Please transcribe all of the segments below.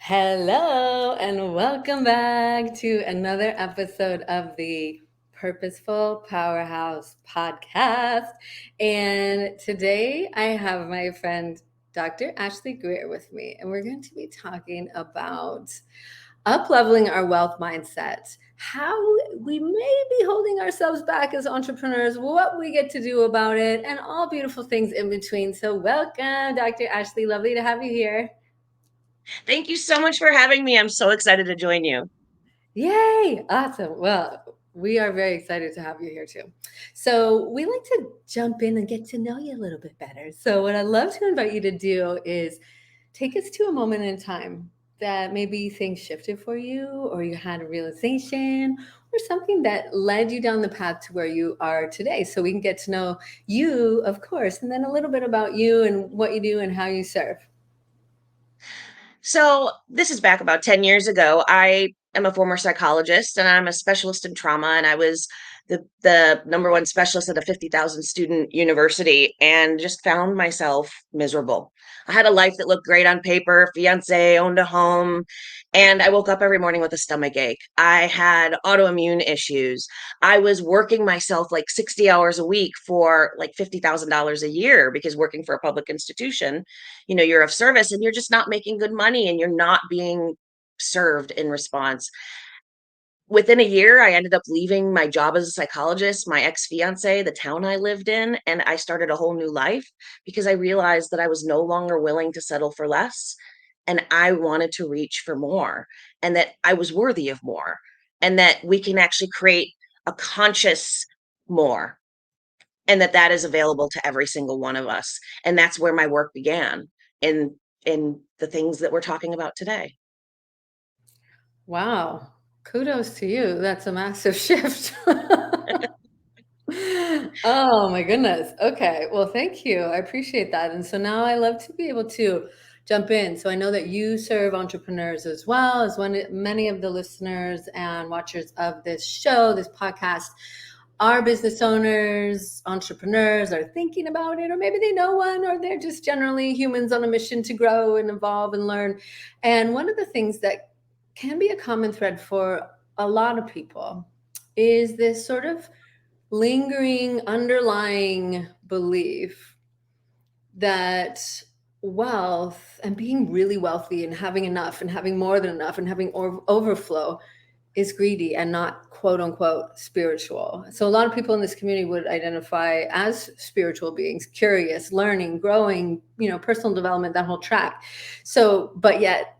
Hello, and welcome back to another episode of the Purposeful Powerhouse podcast. And today I have my friend Dr. Ashley Greer with me, and we're going to be talking about up-leveling our wealth mindset, how we may be holding ourselves back as entrepreneurs, what we get to do about it, and all beautiful things in between. So, welcome, Dr. Ashley. Lovely to have you here. Thank you so much for having me. I'm so excited to join you. Yay! Awesome. Well, we are very excited to have you here too. So, we like to jump in and get to know you a little bit better. So, what I'd love to invite you to do is take us to a moment in time that maybe things shifted for you, or you had a realization, or something that led you down the path to where you are today. So, we can get to know you, of course, and then a little bit about you and what you do and how you serve. So, this is back about 10 years ago. I am a former psychologist and I'm a specialist in trauma. And I was the number one specialist at a 50,000 student university and just found myself miserable. I had a life that looked great on paper, fiance, owned a home, and I woke up every morning with a stomach ache. I had autoimmune issues. I was working myself like 60 hours a week for like $50,000 a year because working for a public institution, you're of service and you're just not making good money and you're not being served in response. Within a year, I ended up leaving my job as a psychologist, my ex-fiance, the town I lived in, and I started a whole new life because I realized that I was no longer willing to settle for less and I wanted to reach for more, and that I was worthy of more, and that we can actually create a conscious more, and that is available to every single one of us. And that's where my work began in the things that we're talking about today. Wow. Kudos to you. That's a massive shift. Oh my goodness. Okay. Well, thank you. I appreciate that. And so now I love to be able to jump in. So I know that you serve entrepreneurs as well as many of the listeners and watchers of this show, this podcast, are business owners, entrepreneurs, are thinking about it, or maybe they know one, or they're just generally humans on a mission to grow and evolve and learn. And one of the things that can be a common thread for a lot of people is this sort of lingering underlying belief that wealth and being really wealthy and having enough and having more than enough and having overflow is greedy and not quote unquote spiritual. So a lot of people in this community would identify as spiritual beings, curious, learning, growing, personal development, that whole track. So, but yet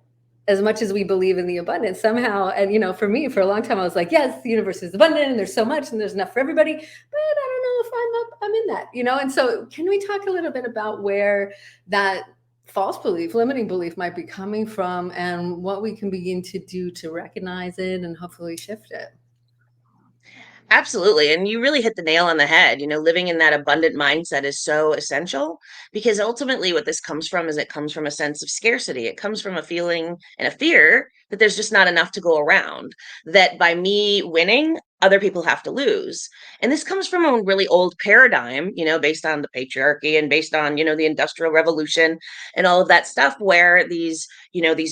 as much as we believe in the abundance somehow, and for me, for a long time I was like, yes, the universe is abundant and there's so much and there's enough for everybody, but I don't know if I'm in that. And so can we talk a little bit about where that false belief, limiting belief might be coming from, and what we can begin to do to recognize it and hopefully shift it? Absolutely. And you really hit the nail on the head. Living in that abundant mindset is so essential because ultimately what this comes from is it comes from a sense of scarcity. It comes from a feeling and a fear that there's just not enough to go around, that by me winning, other people have to lose. And this comes from a really old paradigm, based on the patriarchy and based on, the Industrial Revolution and all of that stuff where these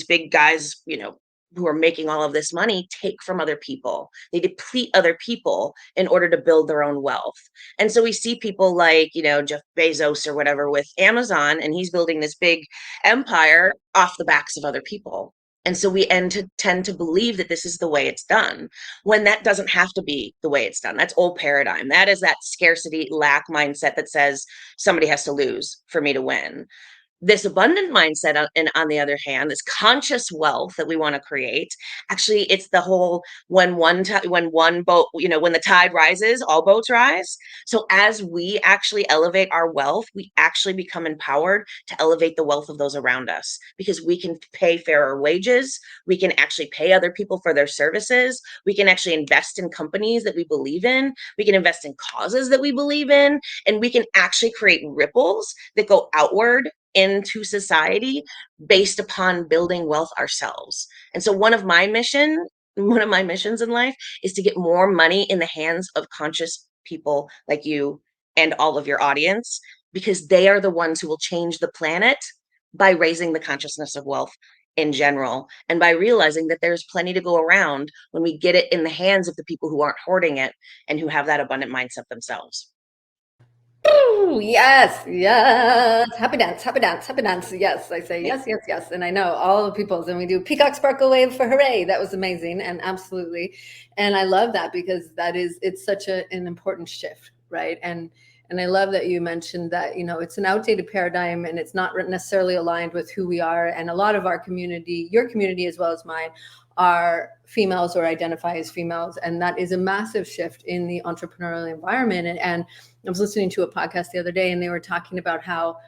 big guys, who are making all of this money take from other people. They deplete other people in order to build their own wealth. And so we see people like, Jeff Bezos or whatever with Amazon, and he's building this big empire off the backs of other people. And so we tend to believe that this is the way it's done when that doesn't have to be the way it's done. That's old paradigm. That is that scarcity lack mindset that says somebody has to lose for me to win. This abundant mindset and on the other hand, this conscious wealth that we want to create, actually it's the whole when one boat, when the tide rises, all boats rise. So as we actually elevate our wealth, we actually become empowered to elevate the wealth of those around us because we can pay fairer wages, we can actually pay other people for their services, we can actually invest in companies that we believe in, we can invest in causes that we believe in, and we can actually create ripples that go outward into society based upon building wealth ourselves. And so one of my missions in life is to get more money in the hands of conscious people like you and all of your audience, because they are the ones who will change the planet by raising the consciousness of wealth in general, and by realizing that there's plenty to go around when we get it in the hands of the people who aren't hoarding it and who have that abundant mindset themselves. Ooh, yes, yes. Happy dance, happy dance, happy dance. Yes, I say yes, yes, yes. And I know all the peoples, and we do peacock sparkle wave for hooray. That was amazing, and absolutely. And I love that because it's such an important shift, right? And I love that you mentioned that, it's an outdated paradigm and it's not necessarily aligned with who we are. And a lot of our community, your community as well as mine, are females or identify as females. And that is a massive shift in the entrepreneurial environment. And I was listening to a podcast the other day and they were talking about how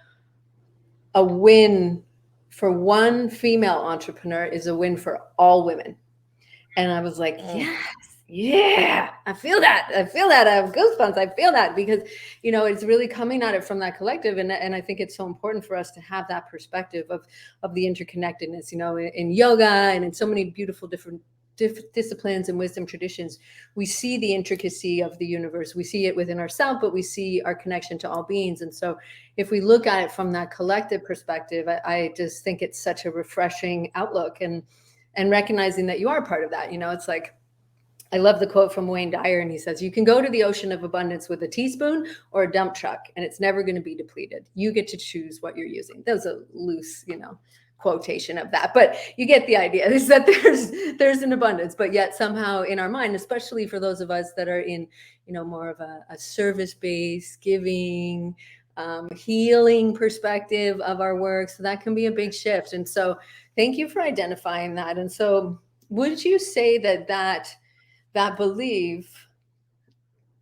a win for one female entrepreneur is a win for all women. And I was like, yes, yeah, I feel that. I feel that. I have goosebumps. I feel that because, it's really coming at it from that collective. And I think it's so important for us to have that perspective of the interconnectedness, in yoga and in so many beautiful different disciplines and wisdom traditions. We see the intricacy of the universe. We see it within ourselves, but we see our connection to all beings. And so if we look at it from that collective perspective, I just think it's such a refreshing outlook and recognizing that you are part of that. It's like, I love the quote from Wayne Dyer, and he says, you can go to the ocean of abundance with a teaspoon or a dump truck, and it's never going to be depleted. You get to choose what you're using. That was a loose, quotation of that, but you get the idea, is that there's an abundance, but yet somehow in our mind, especially for those of us that are in, more of a service-based, giving, healing perspective of our work. So that can be a big shift. And so thank you for identifying that. And so would you say that belief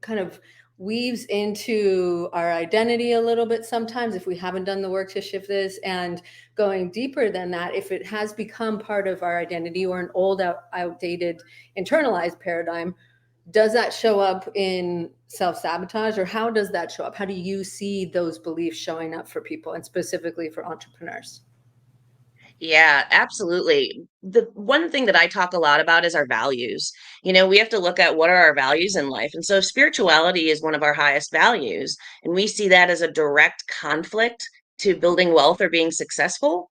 kind of weaves into our identity a little bit sometimes if we haven't done the work to shift this, and going deeper than that, if it has become part of our identity or an old outdated internalized paradigm, does that show up in self-sabotage, or how does that show up? How do you see those beliefs showing up for people and specifically for entrepreneurs? Yeah, absolutely. The one thing that I talk a lot about is our values. We have to look at what are our values in life. And so spirituality is one of our highest values, and we see that as a direct conflict to building wealth or being successful.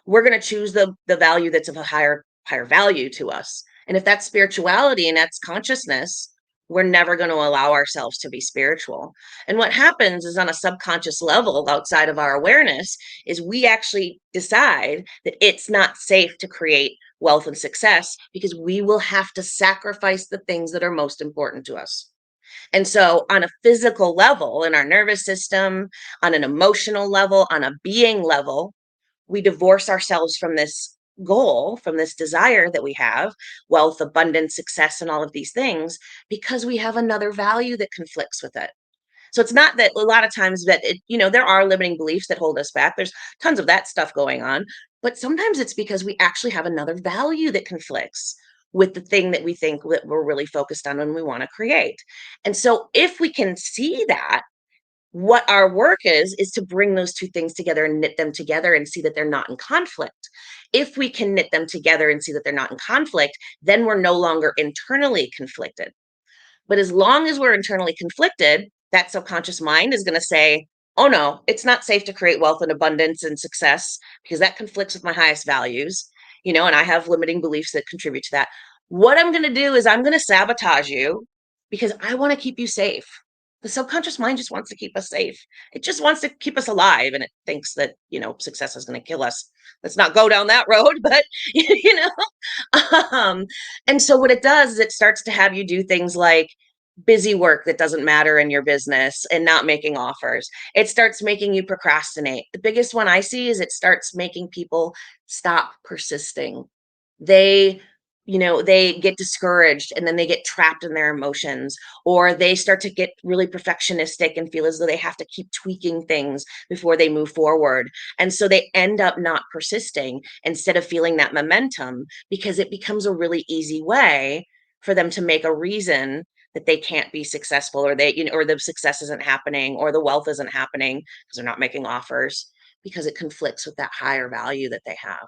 We're going to choose the value that's of a higher value to us. And if that's spirituality and that's consciousness, we're never going to allow ourselves to be spiritual. And what happens is on a subconscious level outside of our awareness is we actually decide that it's not safe to create wealth and success because we will have to sacrifice the things that are most important to us. And so, on a physical level, in our nervous system, on an emotional level, on a being level, we divorce ourselves from this goal, from this desire that we have, wealth, abundance, success, and all of these things, because we have another value that conflicts with it. So it's not that a lot of times that there are limiting beliefs that hold us back. There's tons of that stuff going on, but sometimes it's because we actually have another value that conflicts with the thing that we think that we're really focused on when we want to create. And so if we can see that, what our work is to bring those two things together and knit them together and see that they're not in conflict. If we can knit them together and see that they're not in conflict, then we're no longer internally conflicted. But as long as we're internally conflicted, that subconscious mind is going to say, oh no, it's not safe to create wealth and abundance and success because that conflicts with my highest values, and I have limiting beliefs that contribute to that. What I'm going to do is I'm going to sabotage you because I want to keep you safe. The subconscious mind just wants to keep us safe. It just wants to keep us alive, and it thinks that, success is going to kill us. Let's not go down that road, but um, and so what it does is it starts to have you do things like busy work that doesn't matter in your business and not making offers. It starts making you procrastinate. The biggest one I see is it starts making people stop persisting. They they get discouraged and then they get trapped in their emotions, or they start to get really perfectionistic and feel as though they have to keep tweaking things before they move forward. And so they end up not persisting instead of feeling that momentum, because it becomes a really easy way for them to make a reason that they can't be successful, or or the success isn't happening, or the wealth isn't happening because they're not making offers, because it conflicts with that higher value that they have.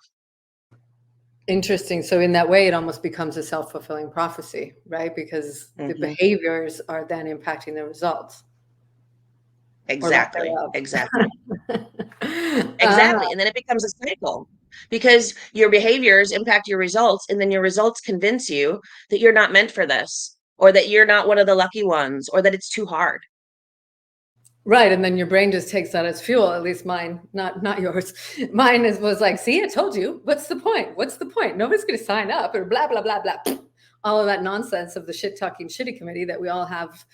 Interesting. So in that way, it almost becomes a self-fulfilling prophecy, right? Because the Mhm. behaviors are then impacting the results. or lack Exactly. thereof. Exactly. Ah, Exactly. And then it becomes a cycle because your behaviors impact your results, and then your results convince you that you're not meant for this, or that you're not one of the lucky ones, or that it's too hard. right, and then your brain just takes that as fuel, at least mine, not yours. Mine was like, "See, I told you. What's the point? What's the point? Nobody's gonna sign up," or blah, blah, blah, blah. All of that nonsense of the shit talking shitty committee that we all have,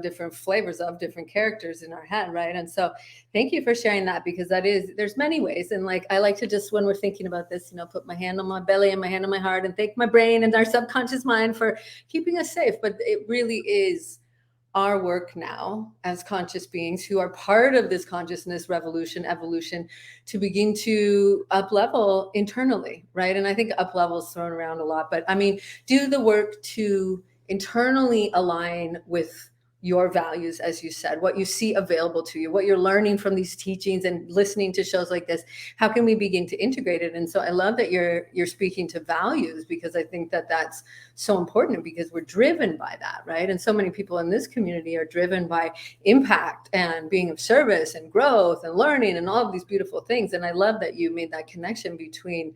different flavors of, different characters in our head, right? And so thank you for sharing that, because there's many ways. And like, I like to just, when we're thinking about this, put my hand on my belly and my hand on my heart and thank my brain and our subconscious mind for keeping us safe. But it really is our work now as conscious beings who are part of this consciousness revolution evolution to begin to up level internally, right? And I think up level is thrown around a lot, but I mean, do the work to internally align with your values, as you said, what you see available to you, what you're learning from these teachings and listening to shows like this. How can we begin to integrate it? And so I love that you're speaking to values, because I think that that's so important, because we're driven by that, right? And so many people in this community are driven by impact and being of service and growth and learning and all of these beautiful things. And I love that you made that connection between,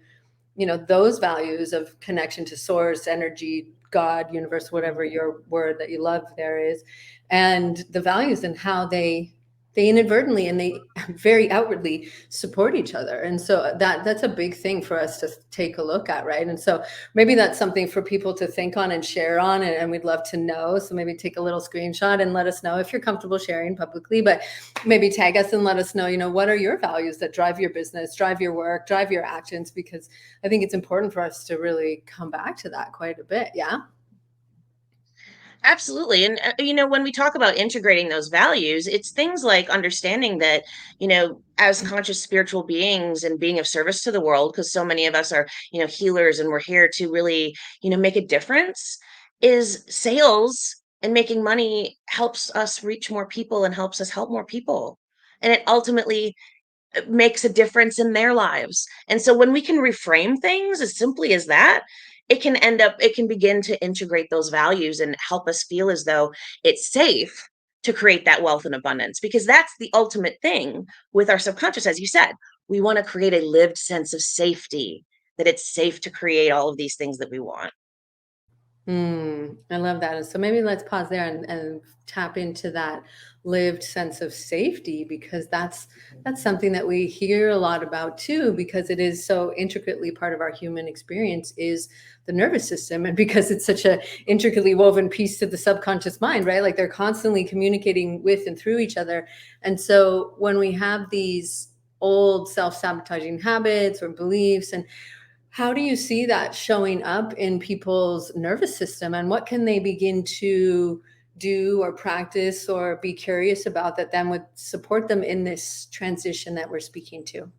those values of connection to source, energy, God, universe, whatever your word that you love there is, and the values and how they inadvertently and they very outwardly support each other. And so that's a big thing for us to take a look at, right? And so maybe that's something for people to think on and share on, and we'd love to know. So maybe take a little screenshot and let us know if you're comfortable sharing publicly, but maybe tag us and let us know, what are your values that drive your business, drive your work, drive your actions, because I think it's important for us to really come back to that quite a bit. Yeah. Absolutely. And, when we talk about integrating those values, it's things like understanding that, as conscious spiritual beings and being of service to the world, because so many of us are, healers, and we're here to really, make a difference, is sales and making money helps us reach more people and helps us help more people. And it ultimately makes a difference in their lives. And so when we can reframe things as simply as that, it can begin to integrate those values and help us feel as though it's safe to create that wealth and abundance, because that's the ultimate thing with our subconscious. As you said, we want to create a lived sense of safety, that it's safe to create all of these things that we want. I love that. And so maybe let's pause there and tap into that lived sense of safety, because that's something that we hear a lot about too, because it is so intricately part of our human experience is the nervous system. And because it's such a intricately woven piece to the subconscious mind, right? Like they're constantly communicating with and through each other. And so when we have these old self-sabotaging habits or beliefs, and how do you see that showing up in people's nervous system, and what can they begin to do or practice or be curious about that then would support them in this transition that we're speaking to?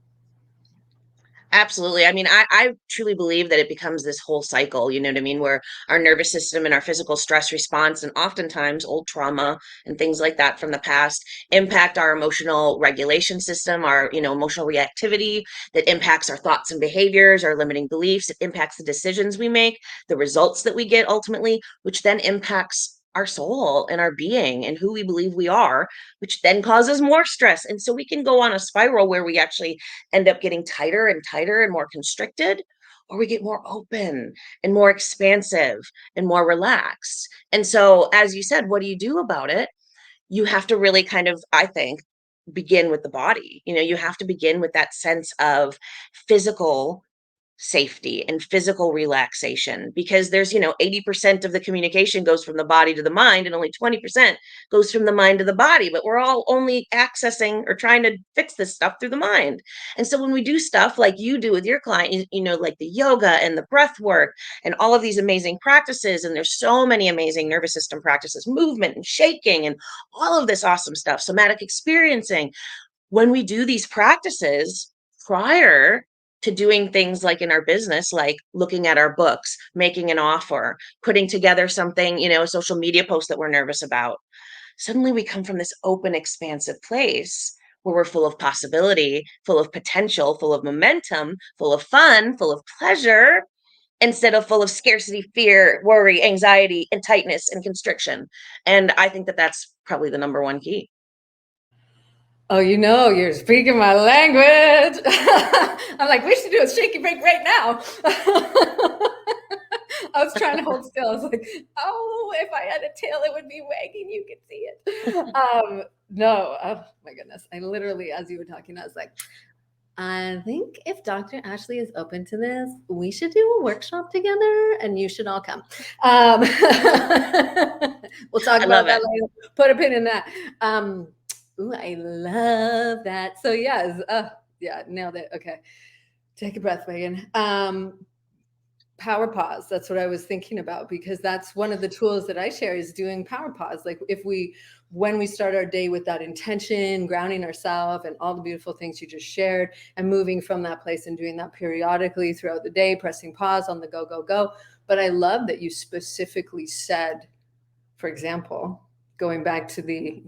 Absolutely. I mean, I truly believe that it becomes this whole cycle, you know what I mean, where our nervous system and our physical stress response, and oftentimes old trauma and things like that from the past, impact our emotional regulation system, our, emotional reactivity, that impacts our thoughts and behaviors, our limiting beliefs. It impacts the decisions we make, the results that we get ultimately, which then impacts our soul and our being and who we believe we are, which then causes more stress. And so we can go on a spiral where we actually end up getting tighter and tighter and more constricted, or we get more open and more expansive and more relaxed. And so, as you said, what do you do about it? You have to really kind of, I think, begin with the body. You have to begin with that sense of physical safety and physical relaxation, because there's 80% of the communication goes from the body to the mind, and only 20% goes from the mind to the body, but we're all only accessing or trying to fix this stuff through the mind. And so when we do stuff like you do with your client, like the yoga and the breath work and all of these amazing practices, and there's so many amazing nervous system practices, movement and shaking and all of this awesome stuff, somatic experiencing, when we do these practices prior to doing things like in our business, like looking at our books, making an offer, putting together something, a social media post that we're nervous about, suddenly we come from this open, expansive place where we're full of possibility, full of potential, full of momentum, full of fun, full of pleasure, instead of full of scarcity, fear, worry, anxiety, and tightness and constriction. And I think that that's probably the number one key. Oh, you're speaking my language. I'm like, we should do a shaky break right now. I was trying to hold still. I was like, oh, if I had a tail, it would be wagging. You could see it. No, oh my goodness. I literally, as you were talking, I was like, I think if Dr. Ashley is open to this, we should do a workshop together and you should all come. We'll talk I about love that it. later. Put a pin in that. Ooh, I love that. So yes, yeah, nailed it. Okay. Take a breath, Megan. Power pause. That's what I was thinking about, because that's one of the tools that I share is doing power pause. Like when we start our day with that intention, grounding ourselves and all the beautiful things you just shared, and moving from that place and doing that periodically throughout the day, pressing pause on the go, go, go. But I love that you specifically said, for example, going back to the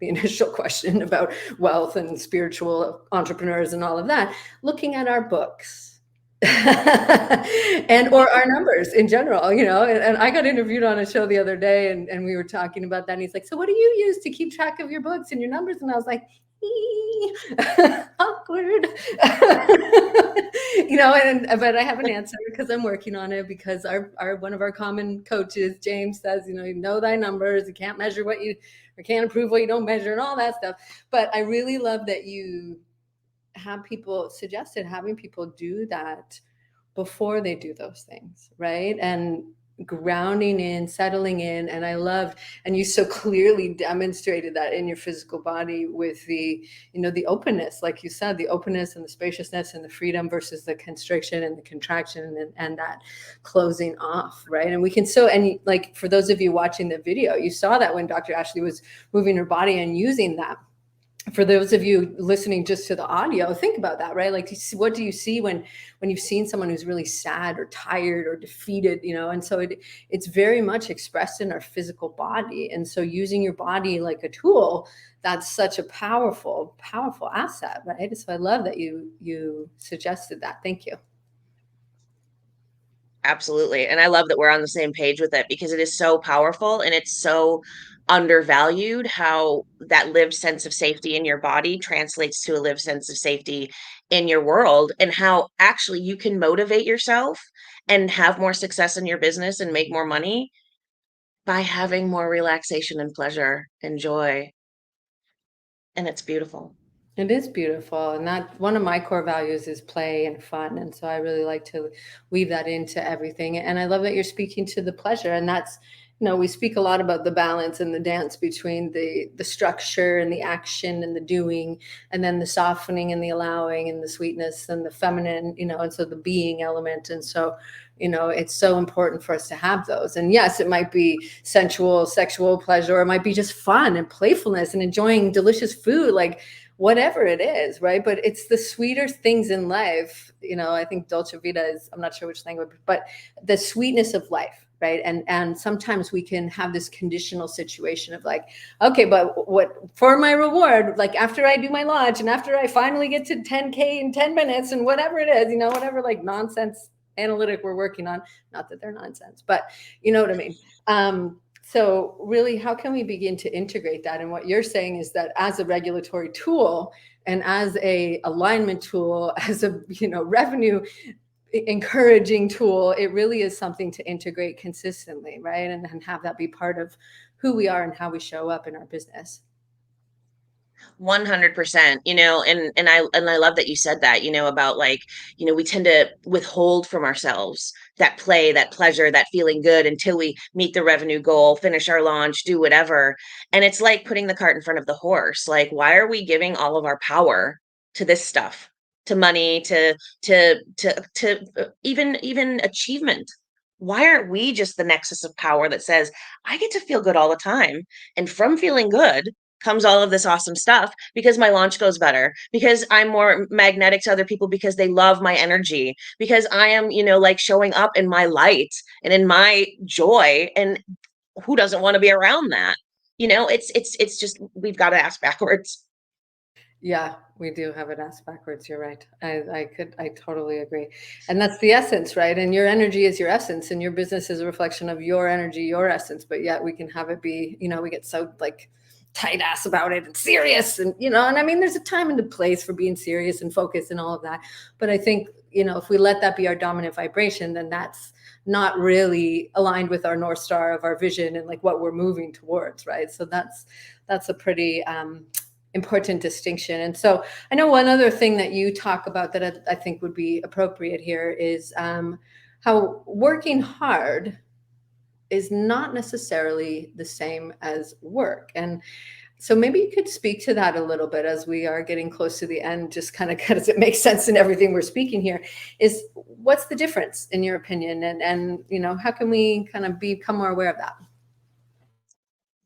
initial question about wealth and spiritual entrepreneurs and all of that, looking at our books and or our numbers in general, and I got interviewed on a show the other day, and we were talking about that, and he's like, so what do you use to keep track of your books and your numbers? And I was like, awkward. But I have an answer because I'm working on it, because our one of our common coaches, James, says, you know thy numbers, you can't measure what you, or can't improve what you don't measure, and all that stuff. But I really love that you have people suggested having people do that before they do those things, right? And grounding in, settling in. And I loved, and you so clearly demonstrated that in your physical body with the openness, like you said, the openness and the spaciousness and the freedom versus the constriction and the contraction and that closing off, right? And we can and like, for those of you watching the video, you saw that when Dr. Ashley was moving her body and using that. For those of you listening just to the audio, think about that, right? Like, what do you see when you've seen someone who's really sad or tired or defeated, and so it's very much expressed in our physical body. And so using your body like a tool, that's such a powerful, powerful asset, right? So I love that you suggested that. Thank you. Absolutely. And I love that we're on the same page with it, because it is so powerful and it's so undervalued how that lived sense of safety in your body translates to a lived sense of safety in your world, and how actually you can motivate yourself and have more success in your business and make more money by having more relaxation and pleasure and joy. And it's beautiful. It is beautiful. And that one of my core values is play and fun. And so I really like to weave that into everything. And I love that you're speaking to the pleasure. And that's, we speak a lot about the balance and the dance between the structure and the action and the doing, and then the softening and the allowing and the sweetness and the feminine, and so the being element. And so, it's so important for us to have those. And yes, it might be sensual, sexual pleasure, or it might be just fun and playfulness and enjoying delicious food, like whatever it is, right? But it's the sweeter things in life. I think Dolce Vita is, I'm not sure which language, but the sweetness of life, right? And sometimes we can have this conditional situation of like, okay, but what for my reward, like after I do my launch and after I finally get to 10K in 10 minutes and whatever it is, whatever like nonsense analytic we're working on, not that they're nonsense, but you know what I mean? So really, how can we begin to integrate that? And what you're saying is that as a regulatory tool and as a alignment tool, as a revenue encouraging tool, it really is something to integrate consistently, right? And have that be part of who we are and how we show up in our business. 100%, and I love that you said that, about like, we tend to withhold from ourselves that play, that pleasure, that feeling good until we meet the revenue goal, finish our launch, do whatever. And it's like putting the cart in front of the horse. Like, why are we giving all of our power to this stuff, to money, to even achievement? Why aren't we just the nexus of power that says, I get to feel good all the time, and from feeling good comes all of this awesome stuff, because my launch goes better, because I'm more magnetic to other people, because they love my energy, because I am, like showing up in my light and in my joy. And who doesn't want to be around that? It's just, we've got to ask backwards. Yeah, we do have it asked backwards. You're right. I totally agree. And that's the essence, right? And your energy is your essence, and your business is a reflection of your energy, your essence. But yet we can have it be, we get so like tight ass about it and serious, and and I mean, there's a time and a place for being serious and focused and all of that. But I think, if we let that be our dominant vibration, then that's not really aligned with our North Star of our vision and like what we're moving towards, right? So that's a pretty important distinction. And so I know one other thing that you talk about that I think would be appropriate here is how working hard is not necessarily the same as work. And so maybe you could speak to that a little bit as we are getting close to the end, just kind of because it makes sense in everything we're speaking here. Is what's the difference in your opinion? And how can we kind of become more aware of that?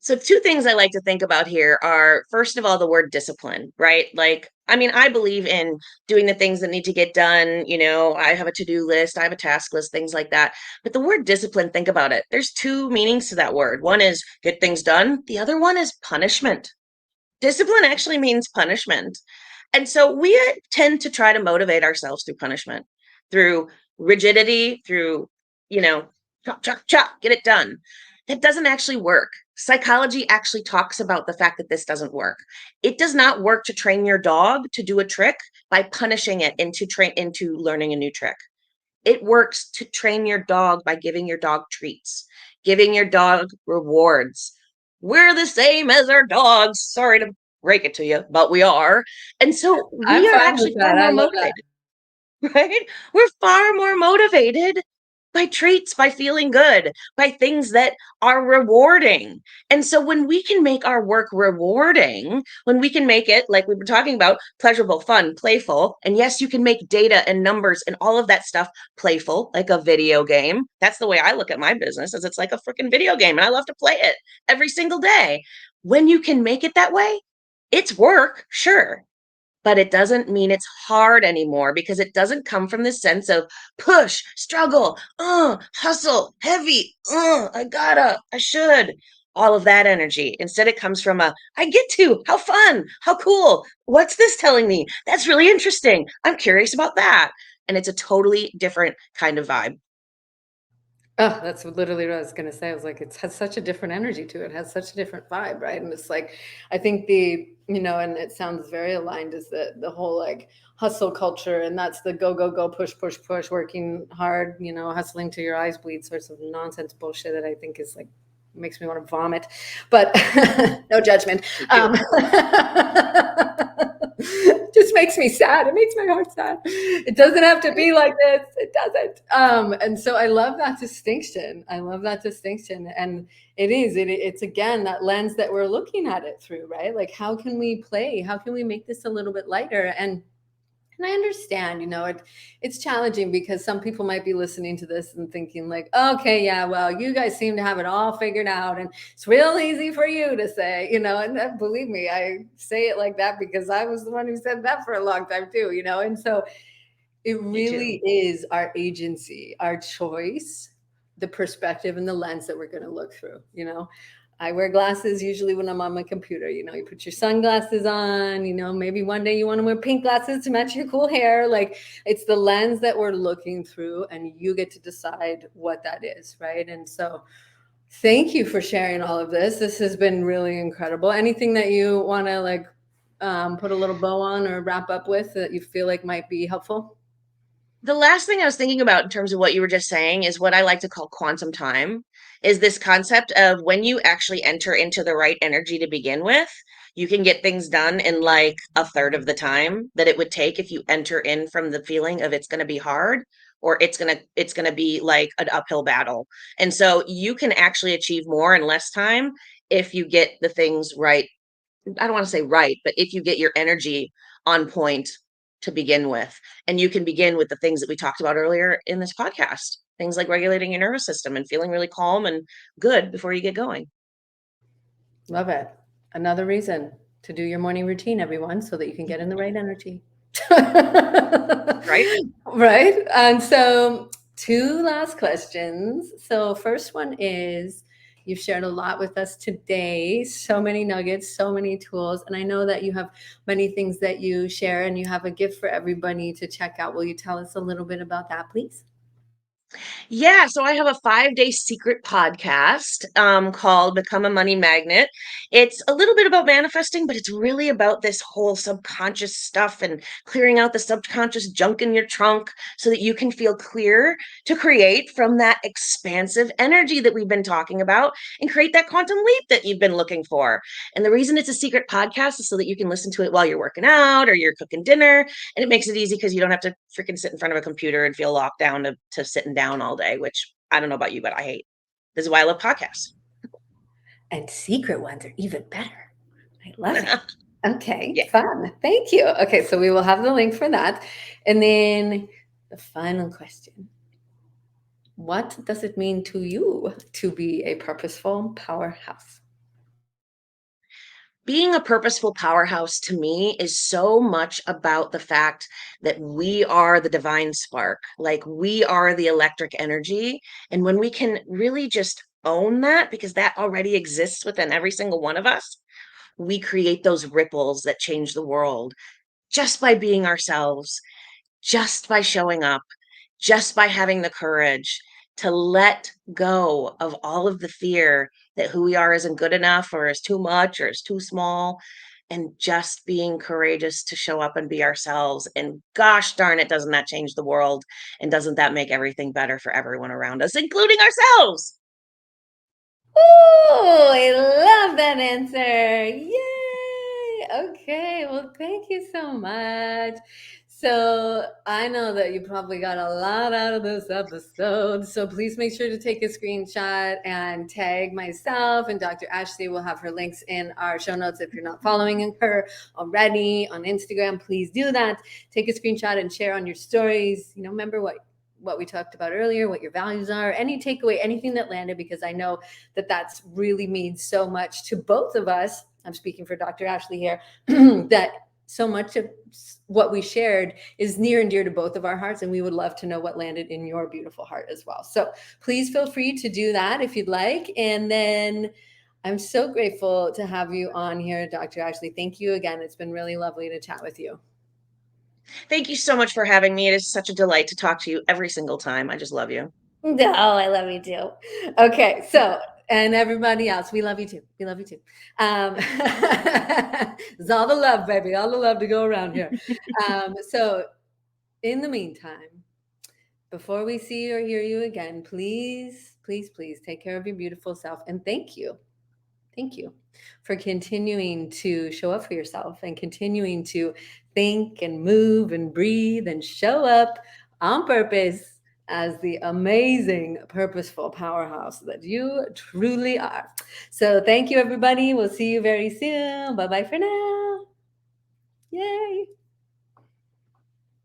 So, two things I like to think about here are, first of all, the word discipline, right? Like, I mean, I believe in doing the things that need to get done. I have a to-do list, I have a task list, things like that. But the word discipline, think about it. There's two meanings to that word. One is get things done, the other one is punishment. Discipline actually means punishment. And so we tend to try to motivate ourselves through punishment, through rigidity, through, chop, chop, chop, get it done. That doesn't actually work. Psychology actually talks about the fact that this doesn't work. It does not work to train your dog to do a trick by punishing it into learning a new trick. It works to train your dog by giving your dog treats, giving your dog rewards. We're the same as our dogs. Sorry to break it to you, but we are. And so I'm we are fine with actually far that. I more love that. motivated, right? We're far more motivated by treats, by feeling good, by things that are rewarding. And so when we can make our work rewarding, when we can make it, like we were talking about, pleasurable, fun, playful, and yes, you can make data and numbers and all of that stuff playful, like a video game. That's the way I look at my business, is it's like a freaking video game, and I love to play it every single day. When you can make it that way, it's work, sure, but it doesn't mean it's hard anymore, because it doesn't come from this sense of push, struggle, hustle, heavy, I gotta, I should, all of that energy. Instead, it comes from I get to, how fun, how cool, what's this telling me? That's really interesting. I'm curious about that. And it's a totally different kind of vibe. Oh, that's literally what I was gonna say. I was like, it has such a different energy to it. It has such a different vibe, right? And it's like, I think and it sounds very aligned, is the whole like hustle culture, and that's the go, go, go, push, push, push, working hard, hustling till your eyes bleed sorts of nonsense bullshit that I think is like makes me want to vomit. But no judgment. Me too. Just makes me sad. It makes my heart sad. It doesn't have to be like this. It doesn't. And so I love that distinction. I love that distinction. And it's again that lens that we're looking at it through, right? Like, how can we play? How can we make this a little bit lighter? And I understand, it's challenging because some people might be listening to this and thinking like, okay, yeah, well, you guys seem to have it all figured out, and it's real easy for you to say, and believe me, I say it like that because I was the one who said that for a long time too, and so it Me really too. is our agency, our choice, the perspective and the lens that we're going to look through. I wear glasses usually when I'm on my computer. You put your sunglasses on, maybe one day you want to wear pink glasses to match your cool hair. Like, it's the lens that we're looking through, and you get to decide what that is, right? And so thank you for sharing all of this. This has been really incredible. Anything that you want to like put a little bow on or wrap up with that you feel like might be helpful? The last thing I was thinking about in terms of what you were just saying is what I like to call quantum time, is this concept of when you actually enter into the right energy to begin with, you can get things done in like a third of the time that it would take if you enter in from the feeling of it's going to be hard, or it's going to be like an uphill battle. And so you can actually achieve more in less time if you get the things right. I don't want to say right, but if you get your energy on point to begin with, and you can begin with the things that we talked about earlier in this podcast, things like regulating your nervous system and feeling really calm and good before you get going. Love it. Another reason to do your morning routine, everyone, so that you can get in the right energy. Right? Right. And so, two last questions. So, first one is, you've shared a lot with us today, so many nuggets, so many tools. And I know that you have many things that you share, and you have a gift for everybody to check out. Will you tell us a little bit about that, please? Yeah, so I have a 5-day secret podcast called Become a Money Magnet. It's a little bit about manifesting, but it's really about this whole subconscious stuff and clearing out the subconscious junk in your trunk so that you can feel clear to create from that expansive energy that we've been talking about and create that quantum leap that you've been looking for. And the reason it's a secret podcast is so that you can listen to it while you're working out or you're cooking dinner, and it makes it easy because you don't have to freaking sit in front of a computer and feel locked down to sitting down all day, which I don't know about you, but I hate. This is why I love podcasts. And secret ones are even better. I love it. Okay, Yeah. fun. Thank you. Okay, so we will have the link for that. And then the final question. What does it mean to you to be a purposeful powerhouse? Being a purposeful powerhouse to me is so much about the fact that we are the divine spark, like we are the electric energy. And when we can really just own that, because that already exists within every single one of us, we create those ripples that change the world just by being ourselves, just by showing up, just by having the courage to let go of all of the fear that who we are isn't good enough or is too much or is too small, and just being courageous to show up and be ourselves. And gosh darn it, doesn't that change the world? And doesn't that make everything better for everyone around us, including ourselves? Oh, I love that answer. Yay. Okay. Well, thank you so much. So I know that you probably got a lot out of this episode. So please make sure to take a screenshot and tag myself, and Dr. Ashley will have her links in our show notes. If you're not following her already on Instagram, please do that. Take a screenshot and share on your stories. Remember what we talked about earlier, what your values are, any takeaway, anything that landed, because I know that that's really means so much to both of us. I'm speaking for Dr. Ashley here, that so much of what we shared is near and dear to both of our hearts, and we would love to know what landed in your beautiful heart as well. So please feel free to do that if you'd like. And then I'm so grateful to have you on here, Dr. Ashley. Thank you again. It's been really lovely to chat with you. Thank you so much for having me. It is such a delight to talk to you every single time. I just love you. No, I love you too. Okay, so and everybody else, we love you too. We love you too. It's all the love, baby, all the love to go around here. So in the meantime, before we see or hear you again, please, please, please take care of your beautiful self. And thank you. Thank you for continuing to show up for yourself and continuing to think and move and breathe and show up on purpose as the amazing, purposeful powerhouse that you truly are. So, thank you, everybody. We'll see you very soon. Bye bye for now. Yay.